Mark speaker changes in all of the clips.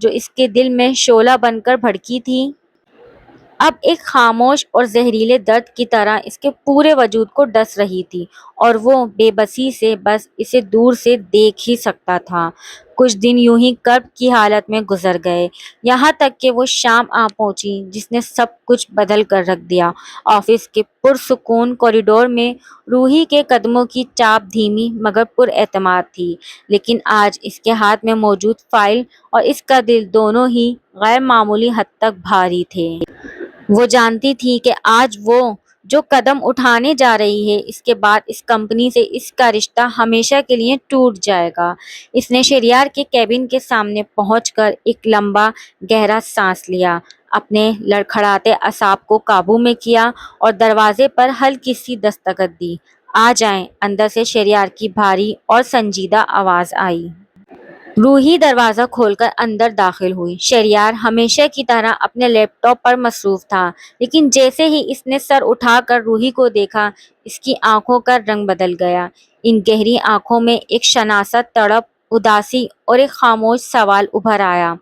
Speaker 1: جو اس کے دل میں شعلہ بن کر بھڑکی تھی، اب ایک خاموش اور زہریلے درد کی طرح اس کے پورے وجود کو ڈس رہی تھی، اور وہ بے بسی سے بس اسے دور سے دیکھ ہی سکتا تھا۔ کچھ دن یوں ہی کرب کی حالت میں گزر گئے، یہاں تک کہ وہ شام آ پہنچی جس نے سب کچھ بدل کر رکھ دیا۔ آفس کے پرسکون کوریڈور میں روحی کے قدموں کی چاپ دھیمی مگر پر اعتماد تھی، لیکن آج اس کے ہاتھ میں موجود فائل اور اس کا دل دونوں ہی غیر معمولی حد تک بھاری تھے۔ وہ جانتی تھی کہ آج وہ جو قدم اٹھانے جا رہی ہے، اس کے بعد اس کمپنی سے اس کا رشتہ ہمیشہ کے لیے ٹوٹ جائے گا۔ اس نے شہریار کے کیبن کے سامنے پہنچ کر ایک لمبا گہرا سانس لیا، اپنے لڑکھڑاتے اعصاب کو قابو میں کیا اور دروازے پر ہلکی سی دستک دی۔ آ جائیں، اندر سے شہریار کی بھاری اور سنجیدہ آواز آئی۔ روحی دروازہ کھول کر اندر داخل ہوئی۔ شہریار ہمیشہ کی طرح اپنے لیپ ٹاپ پر مصروف تھا، لیکن جیسے ہی اس نے سر اٹھا کر روحی کو دیکھا، اس کی آنکھوں کا رنگ بدل گیا۔ ان گہری آنکھوں میں ایک شناسا تڑپ، اداسی اور ایک خاموش سوال ابھر آیا۔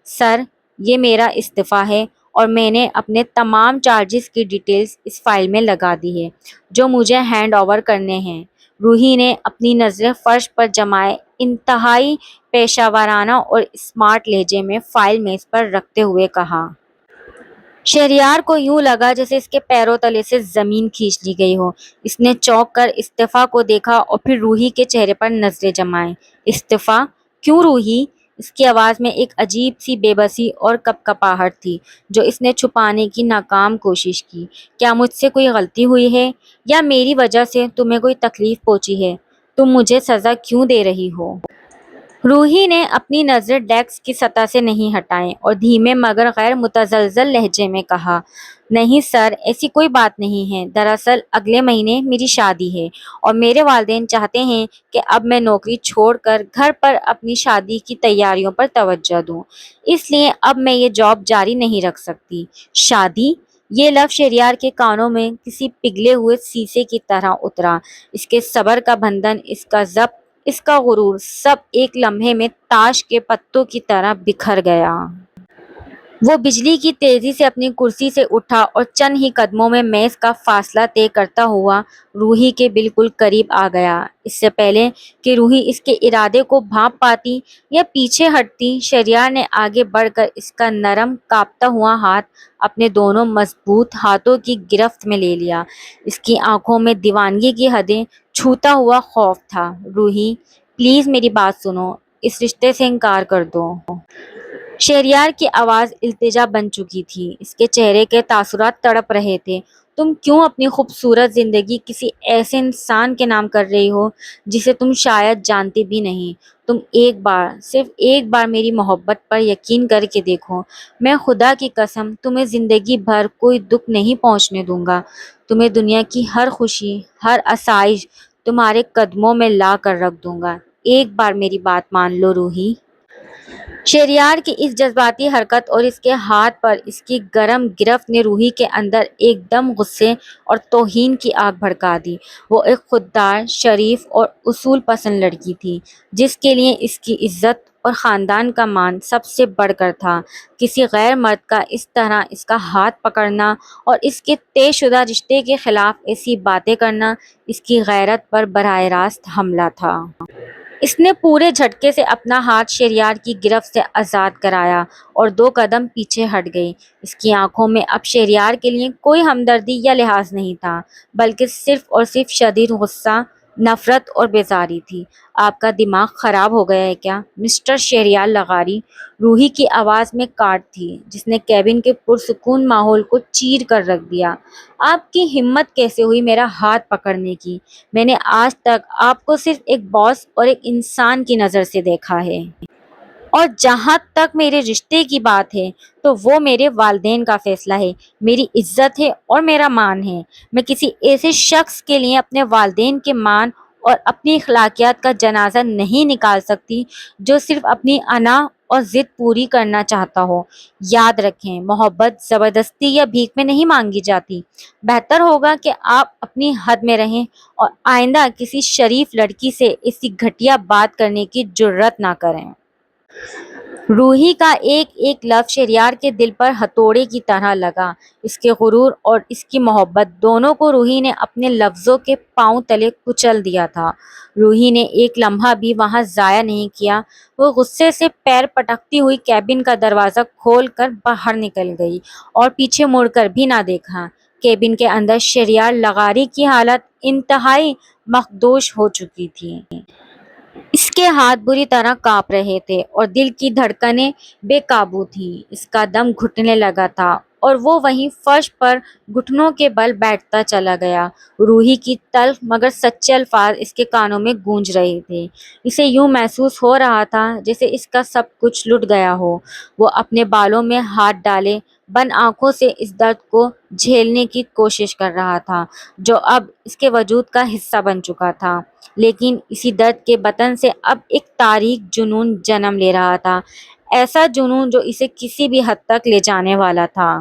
Speaker 1: سر، یہ میرا استعفیٰ ہے اور میں نے اپنے تمام چارجز کی ڈیٹیلز اس فائل میں لگا دی ہے جو مجھے ہینڈ اوور کرنے ہیں۔ روحی نے اپنی نظریں فرش پر جمائے انتہائی پیشہ ورانہ اور اسمارٹ لہجے میں فائل میز پر رکھتے ہوئے کہا۔ شہریار کو یوں لگا جیسے اس کے پیروں تلے سے زمین کھینچ لی گئی ہو۔ اس نے چونک کر استعفیٰ کو دیکھا اور پھر روحی کے چہرے پر نظریں جمائیں۔ استعفیٰ؟ کیوں روحی؟ اس کی آواز میں ایک عجیب سی بے بسی اور کپکپاہٹ تھی جو اس نے چھپانے کی ناکام کوشش کی۔ کیا مجھ سے کوئی غلطی ہوئی ہے یا میری وجہ سے تمہیں کوئی تکلیف پہنچی ہے؟ تم مجھے سزا کیوں دے رہی ہو؟ روحی نے اپنی نظریں ڈیسک کی سطح سے نہیں ہٹائیں اور دھیمے مگر غیر متزلزل لہجے میں کہا، نہیں سر، ایسی کوئی بات نہیں ہے۔ دراصل اگلے مہینے میری شادی ہے اور میرے والدین چاہتے ہیں کہ اب میں نوکری چھوڑ کر گھر پر اپنی شادی کی تیاریوں پر توجہ دوں، اس لیے اب میں یہ جاب جاری نہیں رکھ سکتی۔ شادی؟ یہ لفظ شہریار کے کانوں میں کسی پگھلے ہوئے شیشے کی طرح اترا۔ اس کے صبر کا بندھن، اس کا ضبط، اس کا غرور، سب ایک لمحے میں تاش کے پتوں کی طرح بکھر گیا۔ وہ بجلی کی تیزی سے اپنی کرسی سے اٹھا اور چند ہی قدموں میں میز کا فاصلہ طے کرتا ہوا روحی کے بالکل قریب آ گیا۔ اس سے پہلے کہ روحی اس کے ارادے کو بھانپ پاتی یا پیچھے ہٹتی، شہریار نے آگے بڑھ کر اس کا نرم کانپتا ہوا ہاتھ اپنے دونوں مضبوط ہاتھوں کی گرفت میں لے لیا۔ اس کی آنکھوں میں دیوانگی کی حدیں چھوتا ہوا خوف تھا۔ روحی، پلیز میری بات سنو، اس رشتے سے انکار کر دو۔ شہریار کی آواز التجا بن چکی تھی، اس کے چہرے کے تاثرات تڑپ رہے تھے۔ تم کیوں اپنی خوبصورت زندگی کسی ایسے انسان کے نام کر رہی ہو جسے تم شاید جانتی بھی نہیں؟ تم ایک بار، صرف ایک بار میری محبت پر یقین کر کے دیکھو۔ میں خدا کی قسم تمہیں زندگی بھر کوئی دکھ نہیں پہنچنے دوں گا۔ تمہیں دنیا کی ہر خوشی، ہر آسائش تمہارے قدموں میں لا کر رکھ دوں گا۔ ایک بار میری بات مان لو روحی۔ شہریار کی اس جذباتی حرکت اور اس کے ہاتھ پر اس کی گرم گرفت نے روحی کے اندر ایک دم غصے اور توہین کی آگ بھڑکا دی۔ وہ ایک خوددار، شریف اور اصول پسند لڑکی تھی جس کے لیے اس کی عزت اور خاندان کا مان سب سے بڑھ کر تھا۔ کسی غیر مرد کا اس طرح اس کا ہاتھ پکڑنا اور اس کے طے شدہ رشتے کے خلاف ایسی باتیں کرنا اس کی غیرت پر براہ راست حملہ تھا۔ اس نے پورے جھٹکے سے اپنا ہاتھ شہریار کی گرفت سے آزاد کرایا اور 2 قدم پیچھے ہٹ گئی۔ اس کی آنکھوں میں اب شہریار کے لیے کوئی ہمدردی یا لحاظ نہیں تھا، بلکہ صرف اور صرف شدید غصہ، نفرت اور بیزاری تھی۔ آپ کا دماغ خراب ہو گیا ہے کیا مسٹر شہریار لغاری؟ روحی کی آواز میں کاٹ تھی جس نے کیبن کے پرسکون ماحول کو چیر کر رکھ دیا۔ آپ کی ہمت کیسے ہوئی میرا ہاتھ پکڑنے کی؟ میں نے آج تک آپ کو صرف ایک باس اور ایک انسان کی نظر سے دیکھا ہے۔ اور جہاں تک میرے رشتے کی بات ہے تو وہ میرے والدین کا فیصلہ ہے، میری عزت ہے اور میرا مان ہے۔ میں کسی ایسے شخص کے لیے اپنے والدین کے مان اور اپنی اخلاقیات کا جنازہ نہیں نکال سکتی جو صرف اپنی انا اور ضد پوری کرنا چاہتا ہو۔ یاد رکھیں، محبت زبردستی یا بھیک میں نہیں مانگی جاتی۔ بہتر ہوگا کہ آپ اپنی حد میں رہیں اور آئندہ کسی شریف لڑکی سے ایسی گھٹیا بات کرنے کی جرات نہ کریں۔ روحی کا ایک ایک لفظ شہریار کے دل پر ہتھوڑے کی طرح لگا۔ اس کے غرور اور اس کی محبت دونوں کو روحی نے اپنے لفظوں کے پاؤں تلے کچل دیا تھا۔ روحی نے ایک لمحہ بھی وہاں ضائع نہیں کیا۔ وہ غصے سے پیر پٹکتی ہوئی کیبن کا دروازہ کھول کر باہر نکل گئی اور پیچھے مڑ کر بھی نہ دیکھا۔ کیبن کے اندر شہریار لغاری کی حالت انتہائی مخدوش ہو چکی تھی۔ اس کے ہاتھ بری طرح کانپ رہے تھے اور دل کی دھڑکنیں بے قابو تھیں۔ اس کا دم گھٹنے لگا تھا اور وہ وہیں فرش پر گھٹنوں کے بل بیٹھتا چلا گیا۔ روحی کی تلخ مگر سچے الفاظ اس کے کانوں میں گونج رہے تھے۔ اسے یوں محسوس ہو رہا تھا جیسے اس کا سب کچھ لٹ گیا ہو۔ وہ اپنے بالوں میں ہاتھ ڈالے بند آنکھوں سے اس درد کو جھیلنے کی کوشش کر رہا تھا جو اب اس کے وجود کا حصہ بن چکا تھا، لیکن اسی درد کے بطن سے اب ایک تاریک جنون جنم لے رہا تھا، ایسا جنون جو اسے کسی بھی حد تک لے جانے والا تھا۔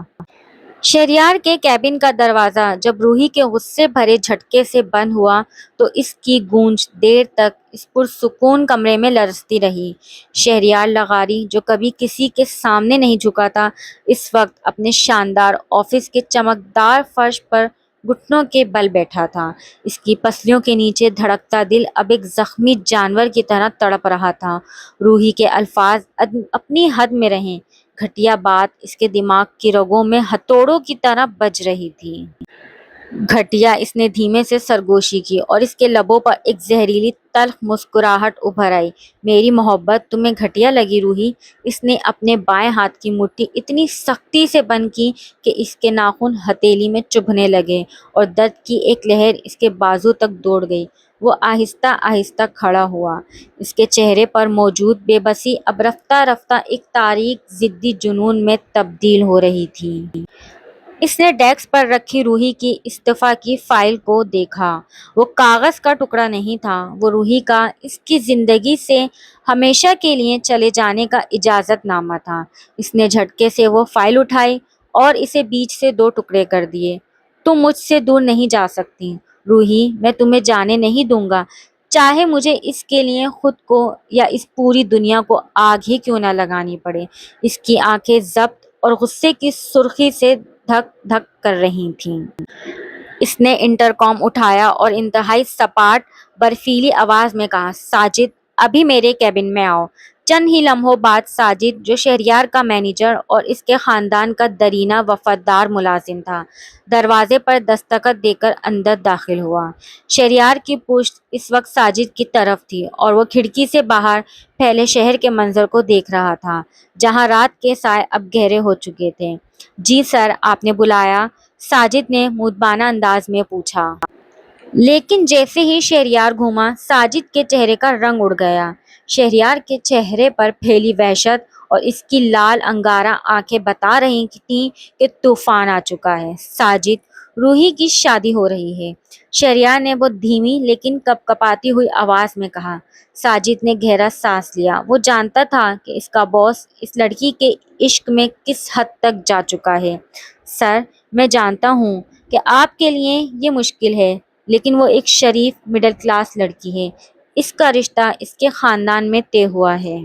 Speaker 1: شہریار کے کیبن کا دروازہ جب روحی کے غصے بھرے جھٹکے سے بند ہوا تو اس کی گونج دیر تک اس پرسکون کمرے میں لرزتی رہی۔ شہریار لغاری جو کبھی کسی کے سامنے نہیں جھکا تھا، اس وقت اپنے شاندار آفس کے چمکدار فرش پر گھٹنوں کے بل بیٹھا تھا۔ اس کی پسلیوں کے نیچے دھڑکتا دل اب ایک زخمی جانور کی طرح تڑپ رہا تھا۔ روحی کے الفاظ اپنی حد میں رہیں، گھٹیا بات اس کے دماغ کی رگوں میں ہتھوڑوں کی طرح بج رہی تھی۔ گھٹیا، اس نے دھیمے سے سرگوشی کی اور اس کے لبوں پر ایک زہریلی تلخ مسکراہٹ ابھر آئی۔ میری محبت تمہیں گھٹیا لگی روحی؟ اس نے اپنے بائیں ہاتھ کی مٹھی اتنی سختی سے بند کی کہ اس کے ناخن ہتھیلی میں چبھنے لگے اور درد کی ایک لہر اس کے بازو تک دوڑ گئی۔ وہ آہستہ آہستہ کھڑا ہوا۔ اس کے چہرے پر موجود بے بسی اب رفتہ رفتہ ایک تاریک ضدی جنون میں تبدیل ہو رہی تھی۔ اس نے ڈیسک پر رکھی روحی کی استعفی کی فائل کو دیکھا۔ وہ کاغذ کا ٹکڑا نہیں تھا، وہ روحی کا اس کی زندگی سے ہمیشہ کے لیے چلے جانے کا اجازت نامہ تھا۔ اس نے جھٹکے سے وہ فائل اٹھائی اور اسے بیچ سے دو ٹکڑے کر دیے۔ تم مجھ سے دور نہیں جا سکتی روحی، میں تمہیں جانے نہیں دوں گا، چاہے مجھے اس کے لیے خود کو یا اس پوری دنیا کو آگ ہی کیوں نہ لگانی پڑے۔ اس کی آنکھیں ضبط اور غصے کی سرخی سے دھک دھک کر رہی تھیں۔ اس نے انٹرکام اٹھایا اور انتہائی سپاٹ برفیلی آواز میں کہا، ساجد ابھی میرے کیبن میں آؤ۔ چند ہی لمحوں بعد ساجد، جو شہریار کا مینیجر اور اس کے خاندان کا دیرینہ وفادار ملازم تھا، دروازے پر دستخط دے کر اندر داخل ہوا۔ شہریار کی پشت اس وقت ساجد کی طرف تھی اور وہ کھڑکی سے باہر پھیلے شہر کے منظر کو دیکھ رہا تھا جہاں رات کے سائے اب گہرے ہو چکے تھے۔ جی سر، آپ نے بلایا؟ ساجد نے مؤدبانہ انداز میں پوچھا۔ لیکن جیسے ہی شہریار گھوما، ساجد کے چہرے کا رنگ اڑ گیا۔ شہریار کے چہرے پر پھیلی وحشت اور اس کی لال انگارہ آنکھیں بتا رہی تھیں کہ طوفان آ چکا ہے۔ ساجد، روحی کی شادی ہو رہی ہے، شہریار نے بہت دھیمی لیکن کپکپاتی ہوئی آواز میں کہا۔ ساجد نے گہرا سانس لیا۔ وہ جانتا تھا کہ اس کا باس اس لڑکی کے عشق میں کس حد تک جا چکا ہے۔ سر، میں جانتا ہوں کہ آپ کے لیے یہ مشکل ہے، لیکن وہ ایک شریف مڈل کلاس لڑکی ہے۔ اس کا رشتہ اس کے خاندان میں طے ہوا ہے۔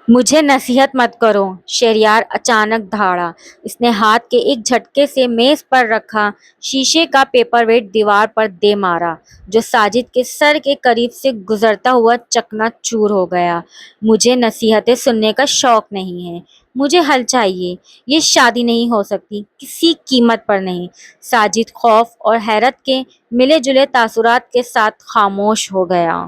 Speaker 1: مجھے نصیحت مت کرو، شہریار اچانک دھاڑا۔ اس نے ہاتھ کے ایک جھٹکے سے میز پر رکھا شیشے کا پیپر ویٹ دیوار پر دے مارا جو ساجد کے سر کے قریب سے گزرتا ہوا چکنا چور ہو گیا۔ مجھے نصیحتیں سننے کا شوق نہیں ہے، مجھے حل چاہیے۔ یہ شادی نہیں ہو سکتی، کسی قیمت پر نہیں۔ ساجد خوف اور حیرت کے ملے جلے تاثرات کے ساتھ خاموش ہو گیا۔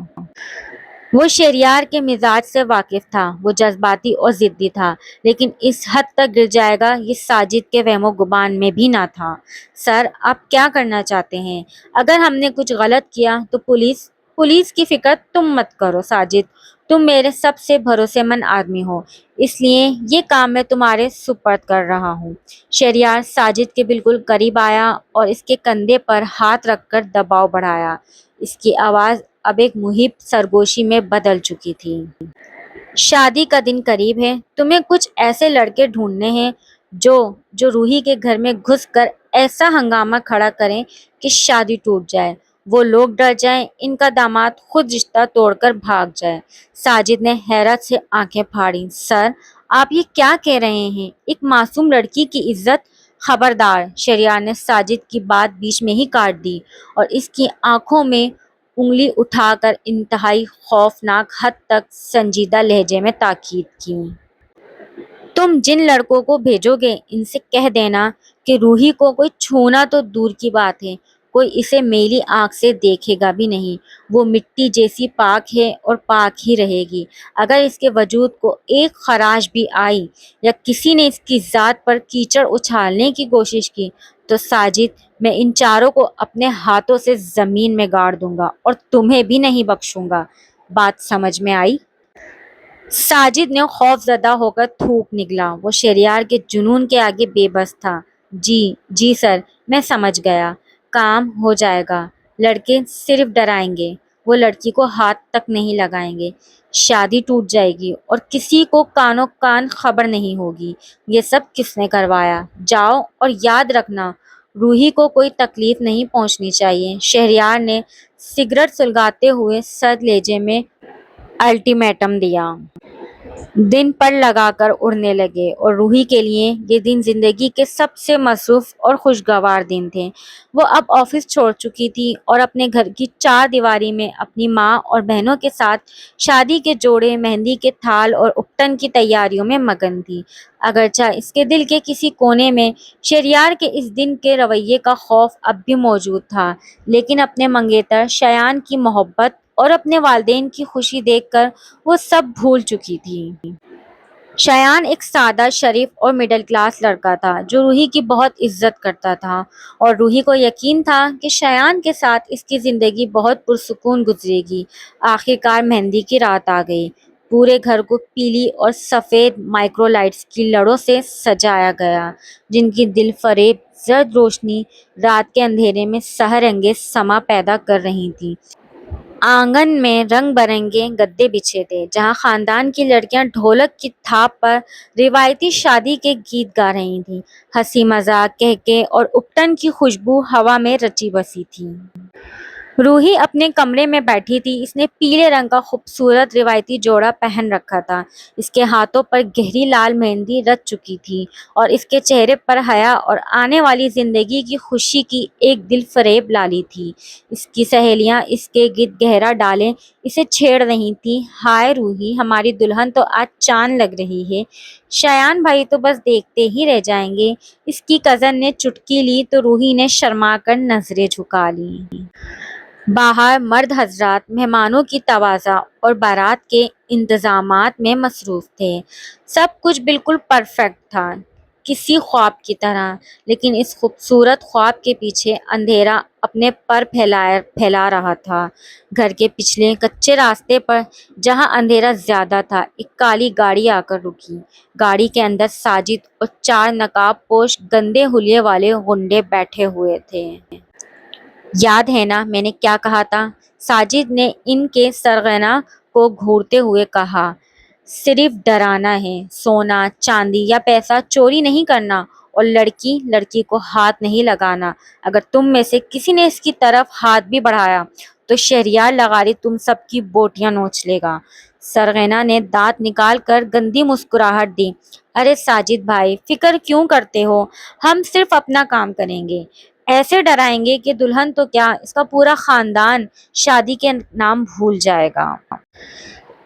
Speaker 1: وہ شہریار کے مزاج سے واقف تھا، وہ جذباتی اور ضدی تھا، لیکن اس حد تک گر جائے گا یہ ساجد کے وہم و گمان میں بھی نہ تھا۔ سر، آپ کیا کرنا چاہتے ہیں؟ اگر ہم نے کچھ غلط کیا تو پولیس کی فکر تم مت کرو ساجد، تم میرے سب سے بھروسے مند آدمی ہو، اس لیے یہ کام میں تمہارے سپرد کر رہا ہوں۔ شہریار ساجد کے بالکل قریب آیا اور اس کے کندھے پر ہاتھ رکھ کر دباؤ بڑھایا۔ اس کی آواز اب ایک محب سرگوشی میں بدل چکی تھی۔ شادی کا دن قریب ہے، تمہیں کچھ ایسے لڑکے ڈھونڈنے ہیں جو روحی کے گھر میں گھس کر ایسا ہنگامہ کھڑا کریں کہ شادی ٹوٹ جائے۔ وہ لوگ ڈر جائیں، ان کا داماد خود رشتہ توڑ کر بھاگ جائے۔ ساجد نے حیرت سے آنکھیں پھاڑی۔ سر، آپ یہ کیا کہہ رہے ہیں؟ ایک معصوم لڑکی کی عزت! خبردار! شہریار نے ساجد کی بات بیچ میں ہی کاٹ دی اور اس کی آنکھوں میں انگلی اٹھا کر انتہائی خوفناک حد تک سنجیدہ لہجے میں تاکید کی۔ تم جن لڑکوں کو بھیجو گے ان سے کہہ دینا کہ روحی کو کوئی چھونا تو دور کی بات ہے، کوئی اسے میلی آنکھ سے دیکھے گا بھی نہیں۔ وہ مٹی جیسی پاک ہے اور پاک ہی رہے گی۔ اگر اس کے وجود کو ایک خراش بھی آئی یا کسی نے اس کی ذات پر کیچڑ اچھالنے کی کوشش کی تو ساجد، میں ان چاروں کو اپنے ہاتھوں سے زمین میں گاڑ دوں گا اور تمہیں بھی نہیں بخشوں گا۔ بات سمجھ میں آئی؟ ساجد نے خوف زدہ ہو کر تھوک نکلا۔ وہ شہریار کے جنون کے آگے بے بس تھا۔ جی سر، میں سمجھ گیا۔ کام ہو جائے گا۔ لڑکے صرف ڈرائیں گے، وہ لڑکی کو ہاتھ تک نہیں لگائیں گے۔ شادی ٹوٹ جائے گی اور کسی کو کانوں کان خبر نہیں ہوگی یہ سب کس نے کروایا۔ جاؤ اور یاد رکھنا روحی کو کوئی تکلیف نہیں پہنچنی چاہیے۔ شہریار نے سگریٹ سلگاتے ہوئے سرد لہجے میں الٹیمیٹم دیا۔ دن پر لگا کر اڑنے لگے اور روحی کے لیے یہ دن زندگی کے سب سے مصروف اور خوشگوار دن تھے۔ وہ اب آفس چھوڑ چکی تھی اور اپنے گھر کی چار دیواری میں اپنی ماں اور بہنوں کے ساتھ شادی کے جوڑے، مہندی کے تھال اور اپٹن کی تیاریوں میں مگن تھی۔ اگرچہ اس کے دل کے کسی کونے میں شہریار کے اس دن کے رویے کا خوف اب بھی موجود تھا، لیکن اپنے منگیتر شایان کی محبت اور اپنے والدین کی خوشی دیکھ کر وہ سب بھول چکی تھی۔ شایان ایک سادہ، شریف اور مڈل کلاس لڑکا تھا جو روحی کی بہت عزت کرتا تھا، اور روحی کو یقین تھا کہ شایان کے ساتھ اس کی زندگی بہت پرسکون گزرے گی۔ آخرکار مہندی کی رات آ گئی۔ پورے گھر کو پیلی اور سفید مائکرو لائٹس کی لڑوں سے سجایا گیا، جن کی دل فریب زرد روشنی رات کے اندھیرے میں سحر انگیز سما پیدا کر رہی تھی۔ آنگن میں رنگ برنگے گدے بچھے تھے جہاں خاندان کی لڑکیاں ڈھولک کی تھاپ پر روایتی شادی کے گیت گا رہی تھیں۔ ہنسی مذاق، کہکے اور اپٹن کی خوشبو ہوا میں رچی بسی تھی۔ روحی اپنے کمرے میں بیٹھی تھی۔ اس نے پیلے رنگ کا خوبصورت روایتی جوڑا پہن رکھا تھا۔ اس کے ہاتھوں پر گہری لال مہندی رچ چکی تھی اور اس کے چہرے پر حیا اور آنے والی زندگی کی خوشی کی ایک دل فریب لالی تھی۔ اس کی سہیلیاں اس کے گرد گہرا ڈالے اسے چھیڑ رہی تھیں۔ ہائے روحی، ہماری دلہن تو آج چاند لگ رہی ہے۔ شایان بھائی تو بس دیکھتے ہی رہ جائیں گے۔ اس کی کزن نے چٹکی لی تو روحی نے شرما کر نظریں جھکا لیں۔ باہر مرد حضرات مہمانوں کی تواضع اور بارات کے انتظامات میں مصروف تھے۔ سب کچھ بالکل پرفیکٹ تھا، کسی خواب کی طرح، لیکن اس خوبصورت خواب کے پیچھے اندھیرا اپنے پر پھیلا رہا تھا۔ گھر کے پچھلے کچے راستے پر جہاں اندھیرا زیادہ تھا، ایک کالی گاڑی آ کر رکی۔ گاڑی کے اندر ساجد اور چار نقاب پوش گندے حلیے والے غنڈے بیٹھے ہوئے تھے۔ یاد ہے نا میں نے کیا کہا تھا؟ ساجد نے ان کے سرغنہ کو گھورتے ہوئے کہا۔ صرف ڈرانا ہے، سونا چاندی یا پیسہ چوری نہیں کرنا، اور لڑکی کو ہاتھ نہیں لگانا۔ اگر تم میں سے کسی نے اس کی طرف ہاتھ بھی بڑھایا تو شہریار لغاری تم سب کی بوٹیاں نوچ لے گا۔ سرغنہ نے دانت نکال کر گندی مسکراہٹ دی۔ ارے ساجد بھائی، فکر کیوں کرتے ہو؟ ہم صرف اپنا کام کریں گے۔ ایسے ڈرائیں گے کہ دلہن تو کیا، اس کا پورا خاندان شادی کے نام بھول جائے گا۔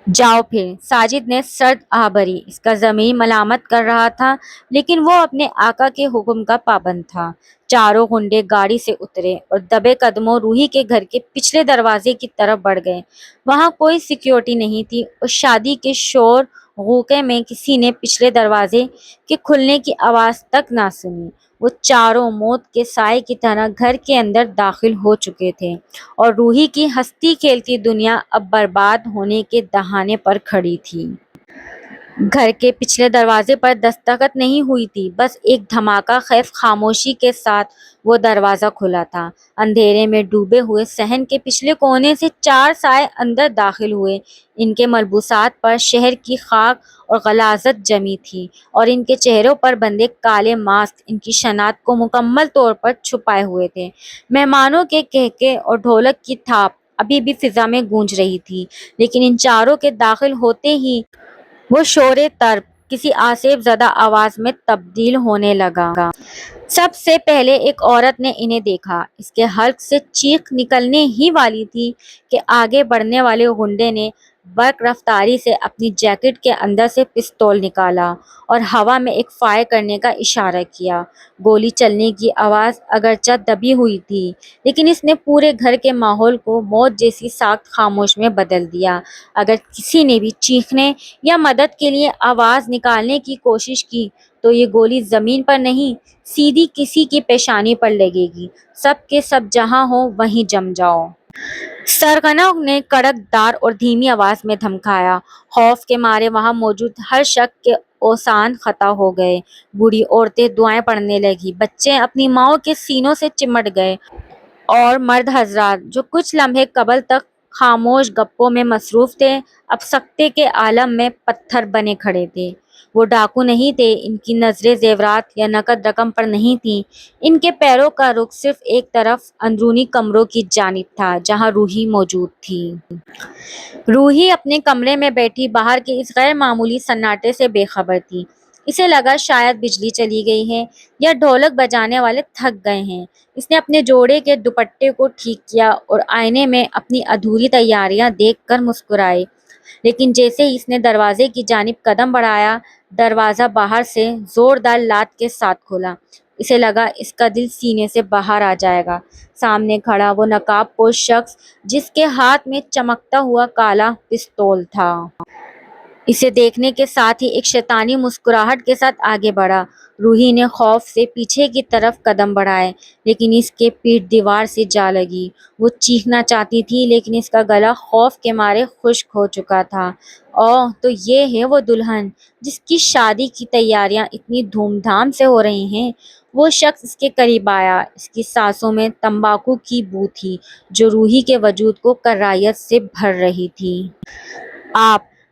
Speaker 1: جاؤ پھر۔ ساجد نے سرد آہ بھری۔ اس کا ضمیر ملامت کر رہا تھا، لیکن وہ اپنے آقا کے حکم کا پابند تھا۔ چاروں غنڈے گاڑی سے اترے اور دبے قدموں روحی کے گھر کے پچھلے دروازے کی طرف بڑھ گئے۔ وہاں کوئی سیکیورٹی نہیں تھی اور شادی کے شور غوغے میں کسی نے پچھلے دروازے کے کھلنے کی آواز تک نہ سنی۔ وہ چاروں موت کے سائے کی طرح گھر کے اندر داخل ہو چکے تھے اور روحی کی ہنستی کھیلتی دنیا اب برباد ہونے کے دہانے پر کھڑی تھی۔ گھر کے پچھلے دروازے پر دستخط نہیں ہوئی تھی، بس ایک دھماکہ خیز خاموشی کے ساتھ وہ دروازہ کھلا تھا۔ اندھیرے میں ڈوبے ہوئے صحن کے پچھلے کونے سے 4 سائے اندر داخل ہوئے۔ ان کے ملبوسات پر شہر کی خاک اور غلاظت جمی تھی، اور ان کے چہروں پر بندھے کالے ماسک ان کی شناخت کو مکمل طور پر چھپائے ہوئے تھے۔ مہمانوں کے کہکے اور ڈھولک کی تھاپ ابھی بھی فضا میں گونج رہی تھی، لیکن ان چاروں کے داخل ہوتے ہی وہ شور طرب کسی آسیب زدہ آواز میں تبدیل ہونے لگا۔ سب سے پہلے ایک عورت نے انہیں دیکھا۔ اس کے حلق سے چیخ نکلنے ہی والی تھی کہ آگے بڑھنے والے غنڈے نے برق رفتاری سے اپنی جیکٹ کے اندر سے پستول نکالا اور ہوا میں ایک فائر کرنے کا اشارہ کیا۔ گولی چلنے کی آواز اگرچہ دبی ہوئی تھی، لیکن اس نے پورے گھر کے ماحول کو موت جیسی ساکت خاموش میں بدل دیا۔ اگر کسی نے بھی چیخنے یا مدد کے لیے آواز نکالنے کی کوشش کی تو یہ گولی زمین پر نہیں، سیدھی کسی کی پیشانی پر لگے گی۔ سب کے سب جہاں ہو وہیں جم جاؤ۔ سرغنہ نے کڑک دار اور دھیمی آواز میں دھمکایا۔ خوف کے مارے وہاں موجود ہر شخص کے اوزان خطا ہو گئے۔ بوڑھی عورتیں دعائیں پڑھنے لگیں، بچے اپنی ماؤں کے سینوں سے چمٹ گئے، اور مرد حضرات جو کچھ لمحے قبل تک خاموش گپوں میں مصروف تھے، اب سکتے کے عالم میں پتھر بنے کھڑے تھے۔ وہ ڈاکو نہیں تھے، ان کی نظریں زیورات یا نقد رقم پر نہیں تھیں، ان کے پیروں کا رخ صرف ایک طرف اندرونی کمروں کی جانب تھا جہاں روحی موجود تھی۔ روحی اپنے کمرے میں بیٹھی باہر کے اس غیر معمولی سناٹے سے بے خبر تھی۔ اسے لگا شاید بجلی چلی گئی ہے یا ڈھولک بجانے والے تھک گئے ہیں۔ اس نے اپنے جوڑے کے دوپٹے کو ٹھیک کیا اور آئینے میں اپنی ادھوری تیاریاں دیکھ کر مسکرائی، لیکن جیسے ہی اس نے دروازے کی جانب قدم بڑھایا، دروازہ باہر سے زوردار لات کے ساتھ کھلا۔ اسے لگا اس کا دل سینے سے باہر آ جائے گا۔ سامنے کھڑا وہ نقاب پوش شخص، جس کے ہاتھ میں چمکتا ہوا کالا پستول تھا، اسے دیکھنے کے ساتھ ہی ایک شیطانی مسکراہٹ کے ساتھ آگے بڑھا۔ روحی نے خوف سے پیچھے کی طرف قدم بڑھائے، لیکن اس کے پیٹھ دیوار سے جا لگی۔ وہ چیخنا چاہتی تھی، لیکن اس کا گلا خوف کے مارے خشک ہو چکا تھا۔ اوہ، تو یہ ہے وہ دلہن جس کی شادی کی تیاریاں اتنی دھوم دھام سے ہو رہی ہیں۔ وہ شخص اس کے قریب آیا۔ اس کی سانسوں میں تمباکو کی بو تھی جو روحی کے وجود کو کراہیت سے بھر رہی تھی۔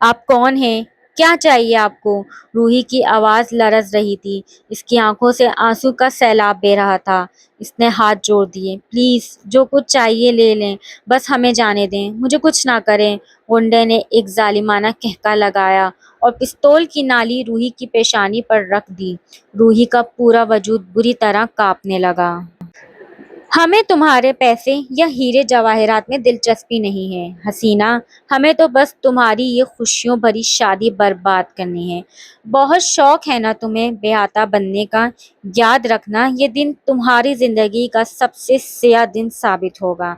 Speaker 1: آپ کون ہیں؟ کیا چاہیے آپ کو؟ روحی کی آواز لرز رہی تھی، اس کی آنکھوں سے آنسو کا سیلاب بہہ رہا تھا۔ اس نے ہاتھ جوڑ دیے۔ پلیز، جو کچھ چاہیے لے لیں، بس ہمیں جانے دیں، مجھے کچھ نہ کریں۔ غنڈے نے ایک ظالمانہ قہقہ لگایا اور پستول کی نالی روحی کی پیشانی پر رکھ دی۔ روحی کا پورا وجود بری طرح کانپنے لگا۔ ہمیں تمہارے پیسے یا ہیرے جواہرات میں دلچسپی نہیں ہے حسینہ، ہمیں تو بس تمہاری یہ خوشیوں بھری شادی برباد کرنی ہے۔ بہت شوق ہے نا تمہیں بیاہتا بننے کا؟ یاد رکھنا یہ دن تمہاری زندگی کا سب سے سیاہ دن ثابت ہوگا۔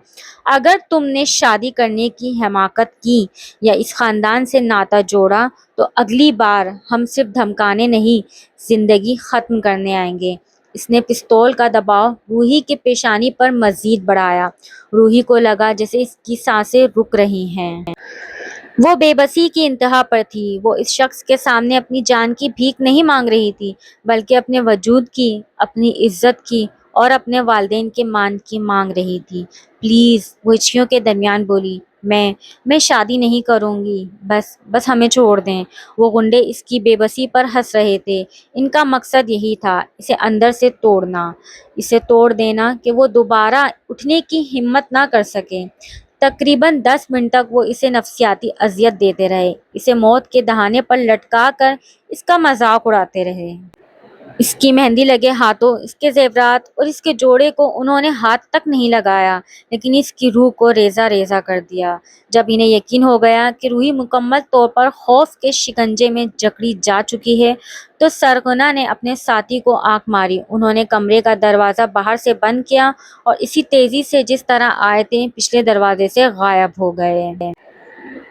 Speaker 1: اگر تم نے شادی کرنے کی حماقت کی یا اس خاندان سے ناطہ جوڑا تو اگلی بار ہم صرف دھمکانے نہیں، زندگی ختم کرنے آئیں گے۔ اس نے پستول کا دباؤ روحی کے پیشانی پر مزید بڑھایا۔ روحی کو لگا جیسے اس کی سانسیں رک رہی ہیں۔ وہ بے بسی کی انتہا پر تھی۔ وہ اس شخص کے سامنے اپنی جان کی بھیک نہیں مانگ رہی تھی، بلکہ اپنے وجود کی، اپنی عزت کی اور اپنے والدین کے مان کی مانگ رہی تھی۔ پلیز، وہ ہچکیوں کے درمیان بولی، میں شادی نہیں کروں گی، بس ہمیں چھوڑ دیں۔ وہ غنڈے اس کی بے بسی پر ہنس رہے تھے۔ ان کا مقصد یہی تھا، اسے اندر سے توڑنا، اسے توڑ دینا کہ وہ دوبارہ اٹھنے کی ہمت نہ کر سکے۔ تقریباً 10 منٹ تک وہ اسے نفسیاتی اذیت دیتے رہے، اسے موت کے دہانے پر لٹکا کر اس کا مذاق اڑاتے رہے۔ اس کی مہندی لگے ہاتھوں، اس کے زیورات اور اس کے جوڑے کو انہوں نے ہاتھ تک نہیں لگایا، لیکن اس کی روح کو ریزہ ریزہ کر دیا۔ جب انہیں یقین ہو گیا کہ روحی مکمل طور پر خوف کے شکنجے میں جکڑی جا چکی ہے تو سرغنہ نے اپنے ساتھی کو آنکھ ماری۔ انہوں نے کمرے کا دروازہ باہر سے بند کیا اور اسی تیزی سے جس طرح آئے تھے پچھلے دروازے سے غائب ہو گئے۔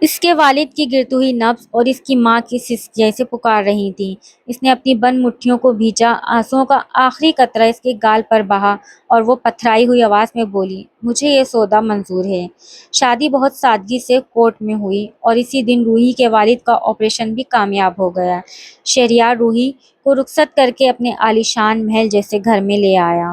Speaker 1: اس کے والد کی گرتی ہوئی نبض اور اس کی ماں کی سسک جیسے پکار رہی تھی۔ اس نے اپنی بند مٹھیوں کو بھیجا، آنسوؤں کا آخری قطرہ اس کے گال پر بہا اور وہ پتھرائی ہوئی آواز میں بولی، مجھے یہ سودا منظور ہے۔ شادی بہت سادگی سے کورٹ میں ہوئی اور اسی دن روحی کے والد کا آپریشن بھی کامیاب ہو گیا۔ شہریار روحی کو رخصت کر کے اپنے عالیشان محل جیسے گھر میں لے آیا۔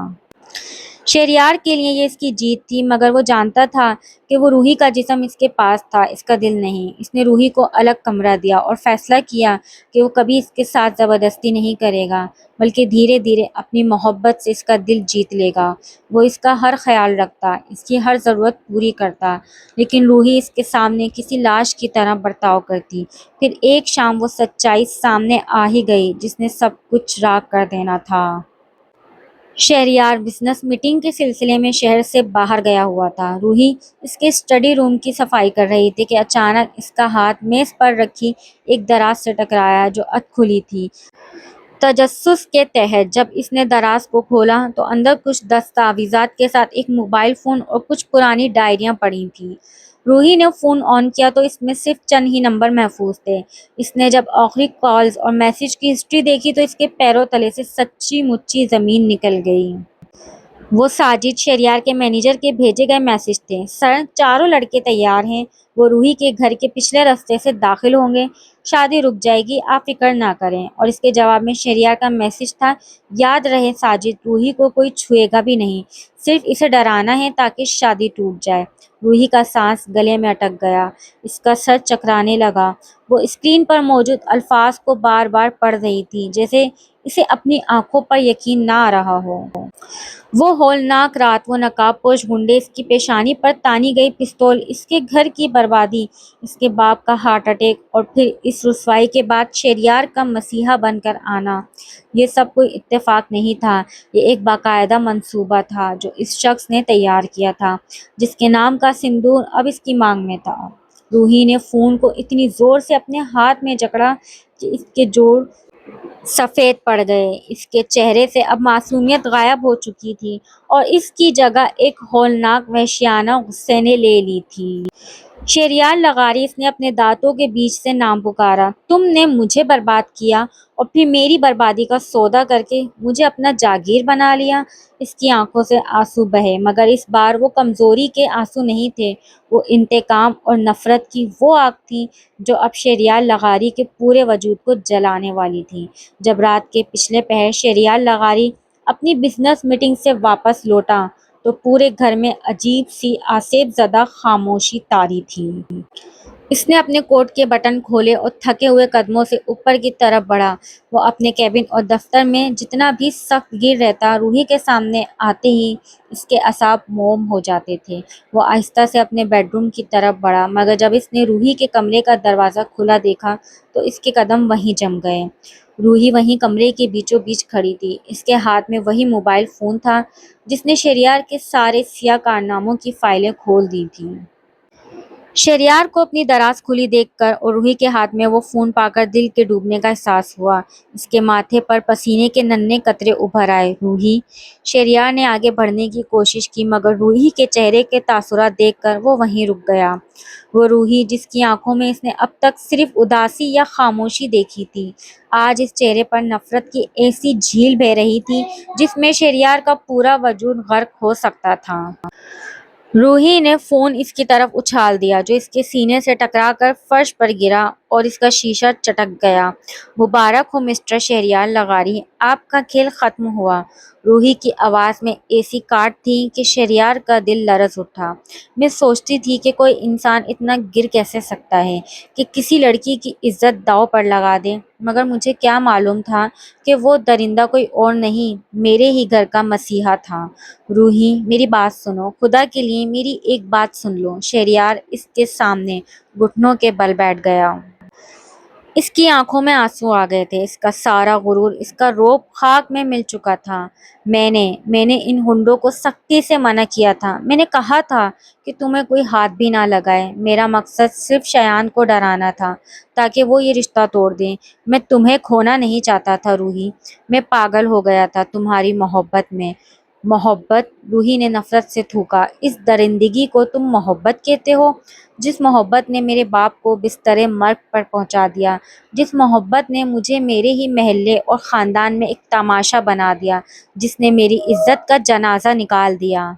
Speaker 1: شہریار کے لیے یہ اس کی جیت تھی، مگر وہ جانتا تھا کہ وہ روحی کا جسم اس کے پاس تھا، اس کا دل نہیں۔ اس نے روحی کو الگ کمرہ دیا اور فیصلہ کیا کہ وہ کبھی اس کے ساتھ زبردستی نہیں کرے گا، بلکہ دھیرے دھیرے اپنی محبت سے اس کا دل جیت لے گا۔ وہ اس کا ہر خیال رکھتا، اس کی ہر ضرورت پوری کرتا، لیکن روحی اس کے سامنے کسی لاش کی طرح برتاؤ کرتی۔ پھر ایک شام وہ سچائی سامنے آ ہی گئی جس نے سب کچھ راکھ کر دینا تھا۔ شہریار بزنس میٹنگ کے سلسلے میں شہر سے باہر گیا ہوا تھا۔ روحی اس کے اسٹڈی روم کی صفائی کر رہی تھی کہ اچانک اس کا ہاتھ میز پر رکھی ایک دراز سے ٹکرایا جو ادھ کھلی تھی۔ تجسس کے تحت جب اس نے دراز کو کھولا تو اندر کچھ دستاویزات کے ساتھ ایک موبائل فون اور کچھ پرانی ڈائریاں پڑی تھیں۔ روحی نے فون آن کیا تو اس میں صرف چند ہی نمبر محفوظ تھے۔ اس نے جب آخری کالز اور میسج کی ہسٹری دیکھی تو اس کے پیروں تلے سے سچی مچی زمین نکل گئی۔ وہ ساجد شہریار کے مینیجر کے بھیجے گئے میسج تھے۔ سر، چاروں لڑکے تیار ہیں، وہ روحی کے گھر کے پچھلے راستے سے داخل ہوں گے، شادی رک جائے گی، آپ فکر نہ کریں۔ اور اس کے جواب میں شہریار کا میسج تھا، یاد رہے ساجد، روحی کو کوئی چھوئے گا بھی نہیں، صرف اسے ڈرانا ہے تاکہ شادی ٹوٹ جائے۔ روحی کا سانس گلے میں اٹک گیا، اس کا سر چکرانے لگا۔ وہ اسکرین پر موجود الفاظ کو بار بار پڑھ رہی تھی، جیسے اسے اپنی آنکھوں پر یقین نہ آ رہا ہو۔ وہ ہولناک رات، وہ نقاب پوش گنڈے، اس کی پیشانی پر تانی گئی پستول، اس کے گھر کی بربادی، اس کے باپ کا ہارٹ اٹیک اور پھر اس رسوائی کے بعد شہریار کا مسیحا بن کر آنا، یہ سب کوئی اتفاق نہیں تھا، یہ ایک باقاعدہ منصوبہ تھا جو اس شخص نے تیار کیا تھا، جس کے نام کا سندور اب اس کی مانگ میں تھا۔ روحی نے فون کو اتنی زور سے اپنے ہاتھ میں جکڑا کہ اس کے جوڑ سفید پڑ گئے۔ اس کے چہرے سے اب معصومیت غائب ہو چکی تھی اور اس کی جگہ ایک ہولناک وحشیانہ غصے نے لے لی تھی۔ شہریار لغاری، اس نے اپنے دانتوں کے بیچ سے نام پکارا، تم نے مجھے برباد کیا اور پھر میری بربادی کا سودا کر کے مجھے اپنا جاگیر بنا لیا۔ اس کی آنکھوں سے آنسو بہے، مگر اس بار وہ کمزوری کے آنسو نہیں تھے، وہ انتقام اور نفرت کی وہ آگ تھی جو اب شہریار لغاری کے پورے وجود کو جلانے والی تھی۔ جب رات کے پچھلے پہر شہریار لغاری اپنی بزنس میٹنگ سے واپس لوٹا تو پورے گھر میں عجیب سی آسیب زدہ خاموشی طاری تھی۔ اس نے اپنے کوٹ کے بٹن کھولے اور تھکے ہوئے قدموں سے اوپر کی طرف بڑھا۔ وہ اپنے کیبن اور دفتر میں جتنا بھی سخت گیر رہتا، روحی کے سامنے آتے ہی اس کے اعصاب موم ہو جاتے تھے۔ وہ آہستہ سے اپنے بیڈ روم کی طرف بڑھا، مگر جب اس نے روحی کے کمرے کا دروازہ کھلا دیکھا تو اس کے قدم وہیں جم گئے۔ روحی وہیں کمرے کے بیچوں بیچ کھڑی تھی، اس کے ہاتھ میں وہی موبائل فون تھا جس نے شہریار کے سارے سیاہ کارناموں کی فائلیں کھول دی تھیں۔ شہریار کو اپنی دراز کھلی دیکھ کر اور روحی کے ہاتھ میں وہ فون پا کر دل کے ڈوبنے کا احساس ہوا۔ اس کے ماتھے پر پسینے کے ننھے قطرے ابھر آئے۔ روحی! شہریار نے آگے بڑھنے کی کوشش کی، مگر روحی کے چہرے کے تاثرات دیکھ کر وہ وہیں رک گیا۔ وہ روحی جس کی آنکھوں میں اس نے اب تک صرف اداسی یا خاموشی دیکھی تھی، آج اس چہرے پر نفرت کی ایسی جھیل بہہ رہی تھی جس میں شہریار کا پورا وجود غرق ہو سکتا تھا۔ روحی نے فون اس کی طرف اچھال دیا جو اس کے سینے سے ٹکرا کر فرش پر گرا اور اس کا شیشہ چٹک گیا۔ مبارک ہو مسٹر شہریار لغاری، آپ کا کھیل ختم ہوا۔ روحی کی آواز میں ایسی کاٹ تھی کہ شہریار کا دل لرز اٹھا۔ میں سوچتی تھی کہ کوئی انسان اتنا گر کیسے سکتا ہے کہ کسی لڑکی کی عزت داؤ پر لگا دے، مگر مجھے کیا معلوم تھا کہ وہ درندہ کوئی اور نہیں، میرے ہی گھر کا مسیحا تھا۔ روحی، میری بات سنو، خدا کے لیے میری ایک بات سن لو۔ شہریار اس کے سامنے گھٹنوں کے بل بیٹھ گیا۔ اس کی آنکھوں میں آنسو آ گئے تھے، اس کا سارا غرور، اس کا رعب خاک میں مل چکا تھا۔ میں نے ان ہنڈوں کو سختی سے منع کیا تھا، میں نے کہا تھا کہ تمہیں کوئی ہاتھ بھی نہ لگائے۔ میرا مقصد صرف شایان کو ڈرانا تھا تاکہ وہ یہ رشتہ توڑ دیں۔ میں تمہیں کھونا نہیں چاہتا تھا روحی، میں پاگل ہو گیا تھا تمہاری محبت میں۔ محبت, روحی نے نفرت سے تھوکا. اس درندگی کو تم محبت کہتے ہو؟ جس محبت نے میرے باپ کو بستر مرگ پر پہنچا دیا, جس محبت نے مجھے میرے ہی محلے اور خاندان میں ایک تماشا بنا دیا, جس نے میری عزت کا جنازہ نکال دیا,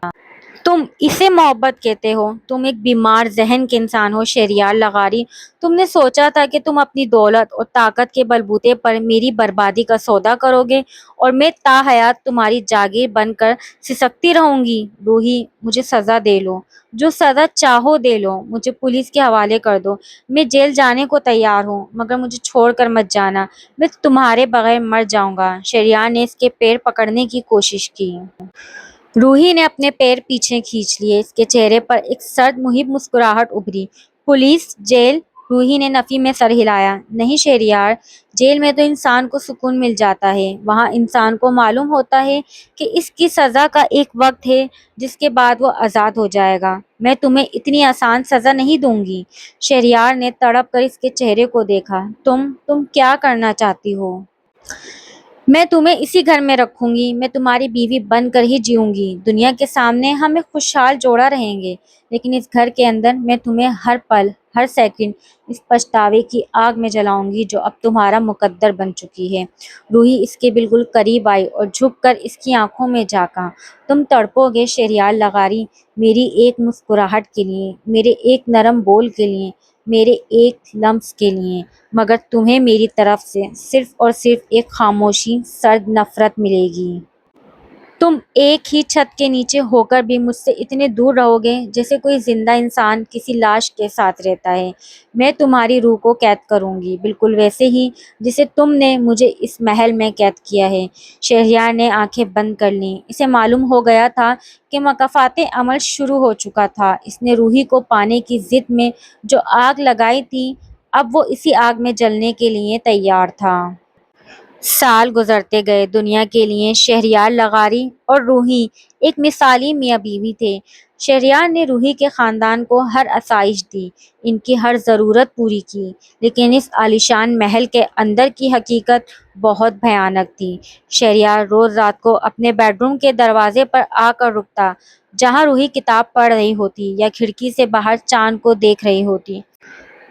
Speaker 1: تم اسے محبت کہتے ہو؟ تم ایک بیمار ذہن کے انسان ہو شہریار لغاری. تم نے سوچا تھا کہ تم اپنی دولت اور طاقت کے بلبوتے پر میری بربادی کا سودا کرو گے اور میں تا حیات تمہاری جاگیر بن کر سسکتی رہوں گی. روحی, مجھے سزا دے لو, جو سزا چاہو دے لو, مجھے پولیس کے حوالے کر دو, میں جیل جانے کو تیار ہوں, مگر مجھے چھوڑ کر مت جانا, میں تمہارے بغیر مر جاؤں گا. شہریار نے اس کے پیر پکڑنے کی کوشش کی. روحی نے اپنے پیر پیچھے کھینچ لیے. اس کے چہرے پر ایک سرد محب مسکراہٹ ابھری. Police, jail? روحی نے نفی میں سر ہلایا. نہیں شہریار, جیل میں تو انسان کو سکون مل جاتا ہے. وہاں انسان کو معلوم ہوتا ہے کہ اس کی سزا کا ایک وقت ہے جس کے بعد وہ آزاد ہو جائے گا. میں تمہیں اتنی آسان سزا نہیں دوں گی. شہریار نے تڑپ کر اس کے چہرے کو دیکھا. تم کیا کرنا چاہتی ہو؟ میں تمہیں اسی گھر میں رکھوں گی. میں تمہاری بیوی بن کر ہی جیوں گی. دنیا کے سامنے ہم ایک خوشحال جوڑا رہیں گے, لیکن اس گھر کے اندر میں تمہیں ہر پل, ہر سیکنڈ اس پچھتاوے کی آگ میں جلاؤں گی جو اب تمہارا مقدر بن چکی ہے. روحی اس کے بالکل قریب آئی اور جھک کر اس کی آنکھوں میں جھانکا. تم تڑپو گے شہریار لغاری, میری ایک مسکراہٹ کے لیے, میرے ایک نرم بول کے لیے, میرے ایک لمس کے لیے, مگر تمہیں میری طرف سے صرف اور صرف ایک خاموشی, سرد نفرت ملے گی. تم ایک ہی چھت کے نیچے ہو کر بھی مجھ سے اتنے دور رہو گے جیسے کوئی زندہ انسان کسی لاش کے ساتھ رہتا ہے. میں تمہاری روح کو قید کروں گی, بالکل ویسے ہی جسے تم نے مجھے اس محل میں قید کیا ہے. شہریار نے آنکھیں بند کر لیں. اسے معلوم ہو گیا تھا کہ مکافات عمل شروع ہو چکا تھا. اس نے روحی کو پانے کی ضد میں جو آگ لگائی تھی, اب وہ اسی آگ میں جلنے کے لیے تیار تھا. سال گزرتے گئے. دنیا کے لیے شہریار لغاری اور روحی ایک مثالی میاں بیوی تھے. شہریار نے روحی کے خاندان کو ہر آسائش دی, ان کی ہر ضرورت پوری کی, لیکن اس عالیشان محل کے اندر کی حقیقت بہت بھیانک تھی. شہریار روز رات کو اپنے بیڈ روم کے دروازے پر آ کر رکتا, جہاں روحی کتاب پڑھ رہی ہوتی یا کھڑکی سے باہر چاند کو دیکھ رہی ہوتی.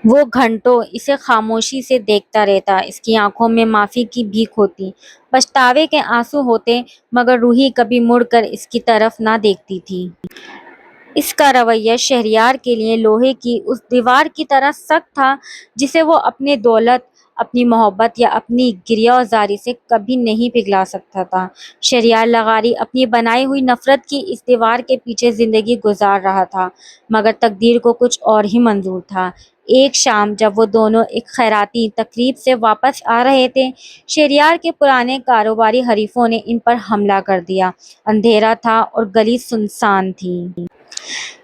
Speaker 1: وہ گھنٹوں اسے خاموشی سے دیکھتا رہتا. اس کی آنکھوں میں معافی کی بھیک ہوتی, پچھتاوے کے آنسو ہوتے, مگر روحی کبھی مڑ کر اس کی طرف نہ دیکھتی تھی. اس کا رویہ شہریار کے لیے لوہے کی اس دیوار کی طرح سخت تھا جسے وہ اپنے دولت, اپنی محبت یا اپنی گریہ زاری سے کبھی نہیں پگھلا سکتا تھا. شہریار لغاری اپنی بنائی ہوئی نفرت کی اس دیوار کے پیچھے زندگی گزار رہا تھا, مگر تقدیر کو کچھ اور ہی منظور تھا. ایک شام جب وہ دونوں ایک خیراتی تقریب سے واپس آ رہے تھے, شہریار کے پرانے کاروباری حریفوں نے ان پر حملہ کر دیا. اندھیرا تھا اور گلی سنسان تھی.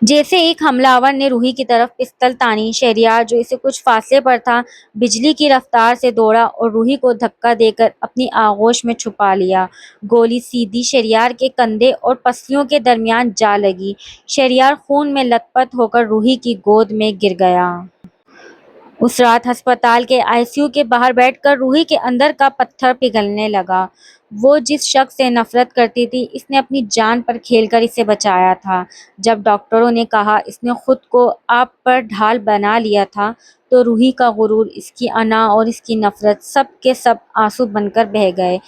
Speaker 1: جیسے ایک حملہ آور نے روحی کی طرف پستل تانی. شہریار, جو اسے کچھ فاصلے پر تھا, بجلی کی رفتار سے دوڑا اور روحی کو دھکا دے کر اپنی آغوش میں چھپا لیا. گولی سیدھی شہریار کے کندھے اور پسلیوں کے درمیان جا لگی. شہریار خون میں لت پت ہو کر روحی کی گود میں گر گیا. اس رات ہسپتال کے آئی سی یو کے باہر بیٹھ کر روحی کے اندر کا پتھر پگھلنے لگا. وہ جس شخص سے نفرت کرتی تھی, اس نے اپنی جان پر کھیل کر اسے بچایا تھا. جب ڈاکٹروں نے کہا اس نے خود کو آپ پر ڈھال بنا لیا تھا, تو روحی کا غرور, اس کی انا اور اس کی نفرت سب کے سب آنسو بن کر بہہ گئے.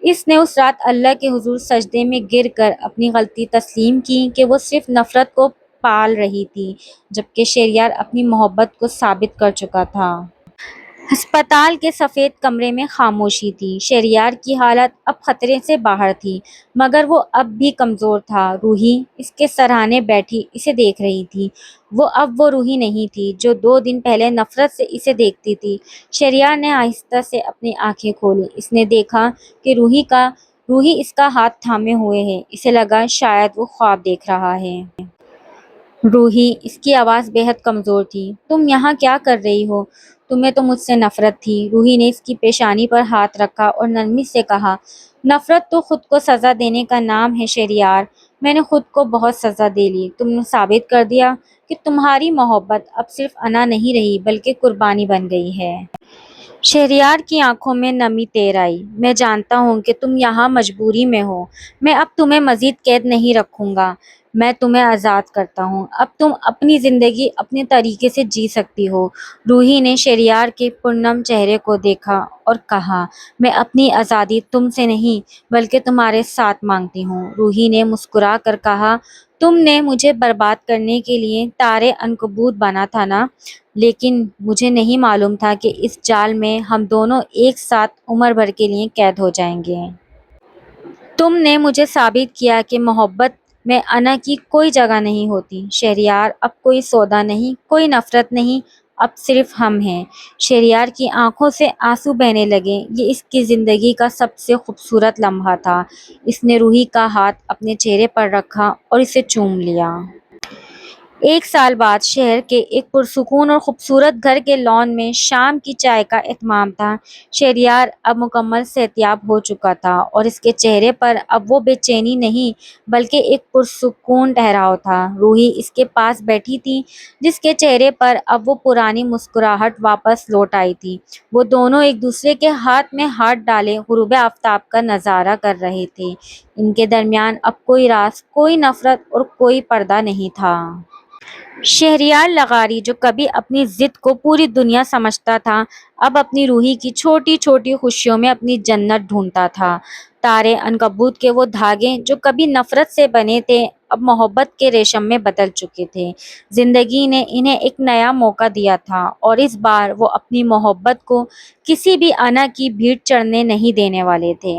Speaker 1: اس نے اس رات اللہ کے حضور سجدے میں گر کر اپنی غلطی تسلیم کی کہ وہ صرف نفرت کو پال رہی تھی, جبکہ شہریار اپنی محبت کو ثابت کر چکا تھا. ہسپتال کے سفید کمرے میں خاموشی تھی. شہریار کی حالت اب خطرے سے باہر تھی, مگر وہ اب بھی کمزور تھا. روحی اس کے سرہانے بیٹھی اسے دیکھ رہی تھی. وہ روحی نہیں تھی جو 2 دن پہلے نفرت سے اسے دیکھتی تھی. شہریار نے آہستہ سے اپنی آنکھیں کھولیں. اس نے دیکھا کہ روحی اس کا ہاتھ تھامے ہوئے ہے. اسے لگا شاید وہ خواب دیکھ رہا ہے. روحی, اس کی آواز بے حد کمزور تھی, تم یہاں کیا کر رہی ہو؟ تمہیں تو مجھ سے نفرت تھی. روحی نے اس کی پیشانی پر ہاتھ رکھا اور نرمی سے کہا, نفرت تو خود کو سزا دینے کا نام ہے شہریار. میں نے خود کو بہت سزا دے لی. تم نے ثابت کر دیا کہ تمہاری محبت اب صرف انا نہیں رہی بلکہ قربانی بن گئی ہے. شہریار کی آنکھوں میں نمی تیر آئی۔ میں جانتا ہوں کہ تم یہاں مجبوری میں ہو۔ میں اب تمہیں مزید قید نہیں رکھوں گا۔ میں تمہیں آزاد کرتا ہوں۔ اب تم اپنی زندگی اپنے طریقے سے جی سکتی ہو۔ روحی نے شہریار کے پرنم چہرے کو دیکھا اور کہا، میں اپنی آزادی تم سے نہیں بلکہ تمہارے ساتھ مانگتی ہوں۔ روحی نے مسکرا کر کہا، تم نے مجھے برباد کرنے کے لیے تارے عنکبوت بنا تھا نا، لیکن مجھے نہیں معلوم تھا کہ اس جال میں ہم دونوں ایک ساتھ عمر بھر کے لیے قید ہو جائیں گے۔ تم نے مجھے ثابت کیا کہ محبت میں انا کی کوئی جگہ نہیں ہوتی۔ شہریار، اب کوئی سودا نہیں، کوئی نفرت نہیں، اب صرف ہم ہیں۔ شہریار کی آنکھوں سے آنسو بہنے لگے۔ یہ اس کی زندگی کا سب سے خوبصورت لمحہ تھا۔ اس نے روحی کا ہاتھ اپنے چہرے پر رکھا اور اسے چوم لیا۔ 1 سال بعد شہر کے ایک پرسکون اور خوبصورت گھر کے لان میں شام کی چائے کا اہتمام تھا۔ شہریار اب مکمل صحتیاب ہو چکا تھا اور اس کے چہرے پر اب وہ بے چینی نہیں بلکہ ایک پرسکون ٹھہراؤ تھا۔ روحی اس کے پاس بیٹھی تھی، جس کے چہرے پر اب وہ پرانی مسکراہٹ واپس لوٹ آئی تھی۔ وہ دونوں ایک دوسرے کے ہاتھ میں ہاتھ ڈالے غروب آفتاب کا نظارہ کر رہے تھے۔ ان کے درمیان اب کوئی راز، کوئی نفرت اور کوئی پردہ نہیں تھا۔ شہریار لغاری، جو کبھی اپنی ضد کو پوری دنیا سمجھتا تھا، اب اپنی روحی کی چھوٹی چھوٹی خوشیوں میں اپنی جنت ڈھونڈتا تھا۔ تارے عنکبوت کے وہ دھاگے جو کبھی نفرت سے بنے تھے، اب محبت کے ریشم میں بدل چکے تھے۔ زندگی نے انہیں ایک نیا موقع دیا تھا اور اس بار وہ اپنی محبت کو کسی بھی انا کی بھیڑ چڑھنے نہیں دینے والے تھے۔